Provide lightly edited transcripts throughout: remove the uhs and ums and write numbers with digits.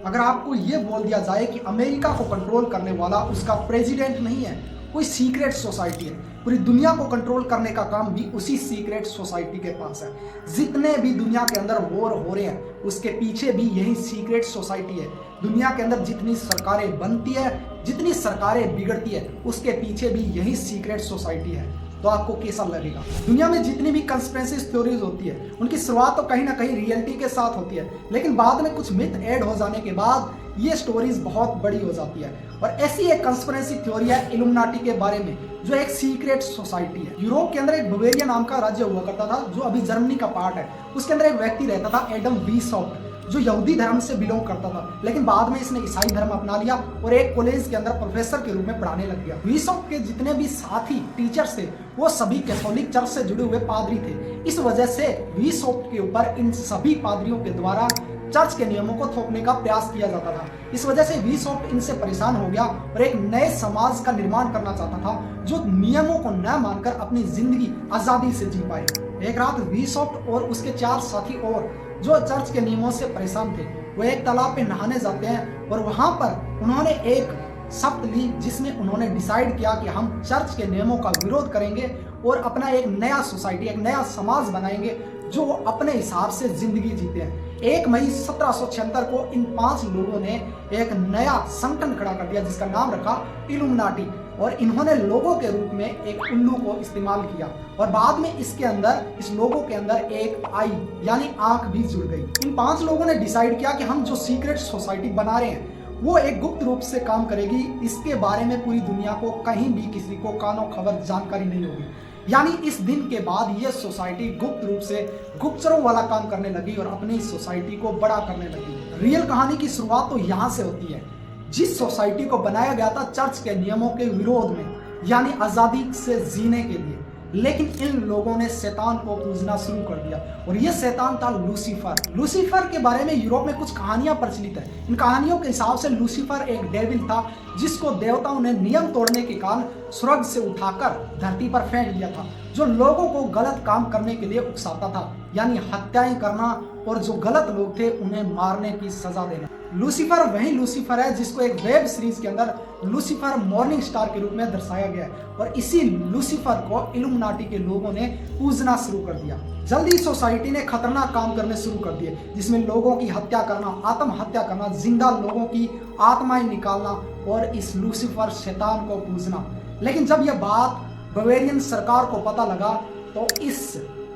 अगर आपको ये बोल दिया जाए कि अमेरिका को कंट्रोल करने वाला उसका प्रेसिडेंट नहीं है, कोई सीक्रेट सोसाइटी है, पूरी दुनिया को कंट्रोल करने का काम भी उसी सीक्रेट सोसाइटी के पास है। जितने भी दुनिया के अंदर वॉर हो रहे हैं उसके पीछे भी यही सीक्रेट सोसाइटी है। दुनिया के अंदर जितनी सरकारें बनती है, जितनी सरकारें बिगड़ती है, उसके पीछे भी यही सीक्रेट सोसाइटी है। तो आपको कैसा लगेगा? दुनिया में जितनी भी कंस्पिरेसी थ्योरीज होती है उनकी शुरुआत तो कहीं ना कहीं रियलिटी के साथ होती है, लेकिन बाद में कुछ मिथ ऐड हो जाने के बाद ये स्टोरीज बहुत बड़ी हो जाती है। और ऐसी एक कंस्पिरेसी थ्योरी है इल्यूमिनाटी के बारे में, जो एक सीक्रेट सोसाइटी है। यूरोप के अंदर एक बवेरिया नाम का राज्य हुआ करता था, जो अभी जर्मनी का पार्ट है। उसके अंदर एक व्यक्ति रहता था एडम वीसॉफ्ट, जो यहूदी धर्म से बिलोंग करता था, लेकिन बाद में इसने ईसाई धर्म अपना लिया और एक कॉलेज के अंदर प्रोफेसर के रूप में पढ़ाने लग गया। वीसॉफ्ट के जितने भी साथी टीचर्स थे वो सभी कैथोलिक चर्च से जुड़े हुए पादरी थे। इस वजह से वीसॉफ्ट के ऊपर इन सभी पादरियों के द्वारा चर्च के नियमों को थोपने का प्रयास किया जाता था। इस वजह से वीसॉफ्ट इनसे परेशान हो गया और एक नए समाज का निर्माण करना चाहता था, जो नियमों को न मानकर अपनी जिंदगी आजादी से जी पाए। एक रात वीसॉफ्ट और उसके 4 साथी और जो चर्च के नियमों से परेशान थे, वो एक तालाब पे नहाने जाते हैं और वहां पर उन्होंने एक शपथ ली, जिसमें उन्होंने डिसाइड किया कि हम चर्च के नियमों का विरोध करेंगे और अपना एक नया सोसाइटी, एक नया समाज बनाएंगे जो अपने हिसाब से जिंदगी जीते हैं। 1 मई 1776 को इन 5 लोगों ने एक नया संगठन खड़ा कर दिया जिसका नाम रखा इल्यूमिनाटी, और इन्होंने लोगों के रूप में एक उल्लू को इस्तेमाल किया और बाद में इसके अंदर, इस लोगों के अंदर एक आई यानी आंख भी जुड़ गई। इन 5 लोगों ने डिसाइड किया कि हम जो सीक्रेट सोसाइटी बना रहे हैं वो एक गुप्त रूप से काम करेगी, इसके बारे में पूरी दुनिया को कहीं भी किसी को कानो खबर जानकारी नहीं होगी। यानी इस दिन के बाद ये सोसाइटी गुप्त रूप से गुप्तचरों वाला काम करने लगी और अपनी सोसाइटी को बड़ा करने लगी। रियल कहानी की शुरुआत तो यहाँ से होती है। जिस सोसाइटी को बनाया गया था चर्च के नियमों के विरोध में, यानी आजादी से जीने के लिए, लेकिन इन लोगों ने शैतान को पूजना शुरू कर दिया और ये शैतान था लूसीफर। लूसीफर के बारे में यूरोप में कुछ कहानियां प्रचलित है। इन कहानियों के हिसाब से लूसीफर एक डेविल था जिसको देवताओं ने नियम तोड़ने के कारण स्वर्ग से उठाकर धरती पर फेंक दिया था, जो लोगों को गलत काम करने के लिए उकसाता था, यानी हत्याएं करना और जो गलत लोग थे उन्हें मारने की सजा देना। लूसीफर वही लूसीफर है जिसको एक वेब सीरीज के अंदर लूसीफर मॉर्निंग स्टार के रूप में दर्शाया गया है और इसी लूसीफर को इल्यूमिनाटी के लोगों ने पूजना शुरू कर दिया। जल्दी सोसाइटी ने खतरनाक काम करने शुरू कर दिए, जिसमें लोगों की हत्या करना, आत्महत्या करना, जिंदा लोगों की आत्माएं निकालना और इस लूसीफर शैतान को पूजना। लेकिन जब यह बात बवेरियन सरकार को पता लगा तो इस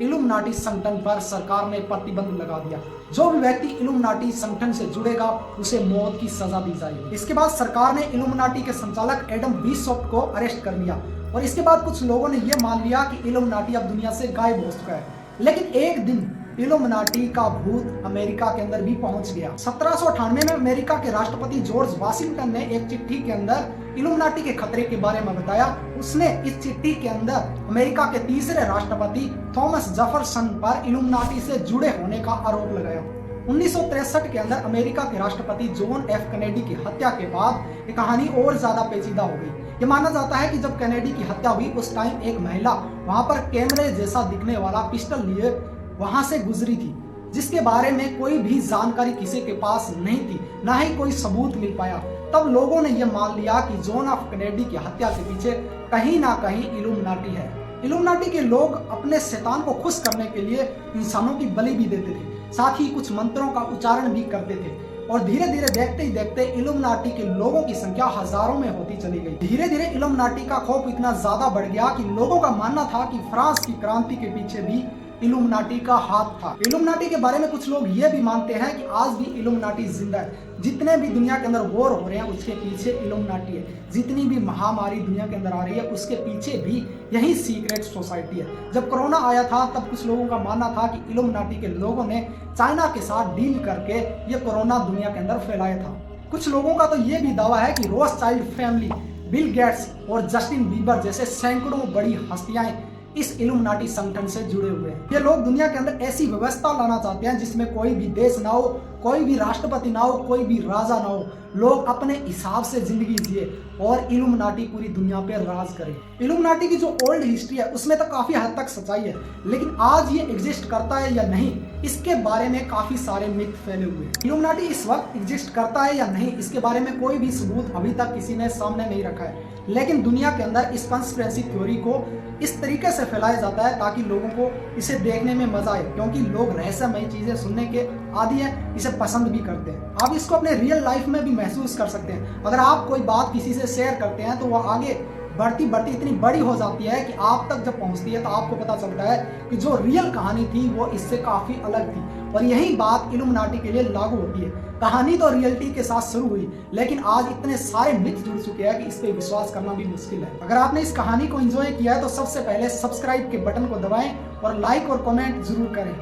इल्यूमिनाटी संगठन पर सरकार ने प्रतिबंध लगा दिया। जो भी व्यक्ति इल्यूमिनाटी संगठन से जुड़ेगा उसे मौत की सजा दी जाएगी। इसके बाद सरकार ने इल्यूमिनाटी के संचालक एडम वीसॉफ्ट को अरेस्ट कर लिया और इसके बाद कुछ लोगों ने यह मान लिया कि इल्यूमिनाटी अब दुनिया से गायब हो चुका है। लेकिन एक दिन इल्यूमिनाटी का भूत अमेरिका के अंदर भी पहुंच गया। 1798 में अमेरिका के राष्ट्रपति जॉर्ज वाशिंगटन ने एक चिट्ठी के अंदर इल्यूमिनाटी के खतरे के बारे में बताया। उसने इस चिट्ठी के अंदर अमेरिका के तीसरे राष्ट्रपति थॉमस जेफरसन पर इल्यूमिनाटी से जुड़े होने का आरोप लगाया। 1963 के अंदर अमेरिका के राष्ट्रपति जॉन एफ कैनेडी की हत्या के बाद ये कहानी और ज्यादा पेचीदा हो गई। ये माना जाता है कि जब कैनेडी की हत्या हुई उस टाइम एक महिला वहां पर कैमरे जैसा दिखने वाला पिस्टल लिए वहां से गुजरी थी, जिसके बारे में कोई भी जानकारी किसी के पास नहीं थी, ना ही कोई सबूत मिल पाया। तब लोगों ने यह मान लिया कि जॉन एफ कैनेडी की हत्या के पीछे कहीं ना कहीं इल्यूमिनाटी है। इल्यूमिनाटी के लोग अपने शैतान को खुश करने के लिए इंसानों की बलि भी देते थे, साथ ही कुछ मंत्रों का उच्चारण भी करते थे और धीरे धीरे देखते ही देखते इल्यूमिनाटी के लोगों की संख्या हजारों में होती चली गई। धीरे धीरे इल्यूमिनाटी का खौफ इतना ज्यादा बढ़ गया कि लोगों का मानना था कि फ्रांस की क्रांति के पीछे भी इल्यूमिनाटी का हाथ था। इल्यूमिनाटी के बारे में कुछ लोग ये भी मानते हैं कि आज भी इल्यूमिनाटी जिंदा है। जितने भी दुनिया के अंदर वॉर हो रहे हैं उसके पीछे इल्यूमिनाटी है। जितनी भी महामारी दुनिया के अंदर आ रही है उसके पीछे भी यही सीक्रेट सोसाइटी है। जब कोरोना आया था तब कुछ लोगों का मानना था कि इल्यूमिनाटी के लोगों ने चाइना के साथ डील करके ये कोरोना दुनिया के अंदर फैलाया था। कुछ लोगों का तो ये भी दावा है कि रोथशाइल्ड फैमिली, बिल गेट्स और जस्टिन बीबर जैसे सैकड़ों बड़ी हस्तियां इस इल्यूमिनाटी संगठन से जुड़े हुए हैं। ये लोग दुनिया के अंदर ऐसी व्यवस्था लाना चाहते हैं जिसमें कोई भी देश ना हो, कोई भी राष्ट्रपति ना हो, कोई भी राजा ना हो, लोग अपने हिसाब से जिंदगी जिए और इल्यूमिनाटी पूरी दुनिया पे राज करे। इल्यूमिनाटी की जो ओल्ड हिस्ट्री है उसमें तो काफी हद तक सच्चाई है, लेकिन आज ये एग्जिस्ट करता है या नहीं इसके बारे में काफी सारे मिथ फैले हुए हैं। इल्यूमिनाटी इस वक्त एग्जिस्ट करता है या नहीं इसके बारे में कोई भी सबूत अभी तक किसी ने सामने नहीं रखा है, लेकिन दुनिया के अंदर इस कंस्पिरेसी थ्योरी को इस तरीके से फैलाया जाता है ताकि लोगों को इसे देखने में मजा आए, क्योंकि लोग रहस्यमय चीजें सुनने के आदी हैं, इसे पसंद भी करते हैं। आप इसको अपने रियल लाइफ में भी महसूस कर सकते हैं। अगर आप कोई बात किसी से शेयर करते हैं तो वह आगे बढ़ती बढ़ती इतनी बड़ी हो जाती है कि आप तक जब पहुंचती है तो आपको पता चलता है कि जो रियल कहानी थी वो इससे काफी अलग थी। और यही बात इल्यूमिनाटी के लिए लागू होती है। कहानी तो रियलिटी के साथ शुरू हुई, लेकिन आज इतने सारे मिथ जुड़ चुके हैं कि इस पे विश्वास करना भी मुश्किल है। अगर आपने इस कहानी को एंजॉय किया है तो सबसे पहले सब्सक्राइब के बटन को दबाएं और लाइक और कमेंट जरूर करें।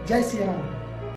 जय श्री राम।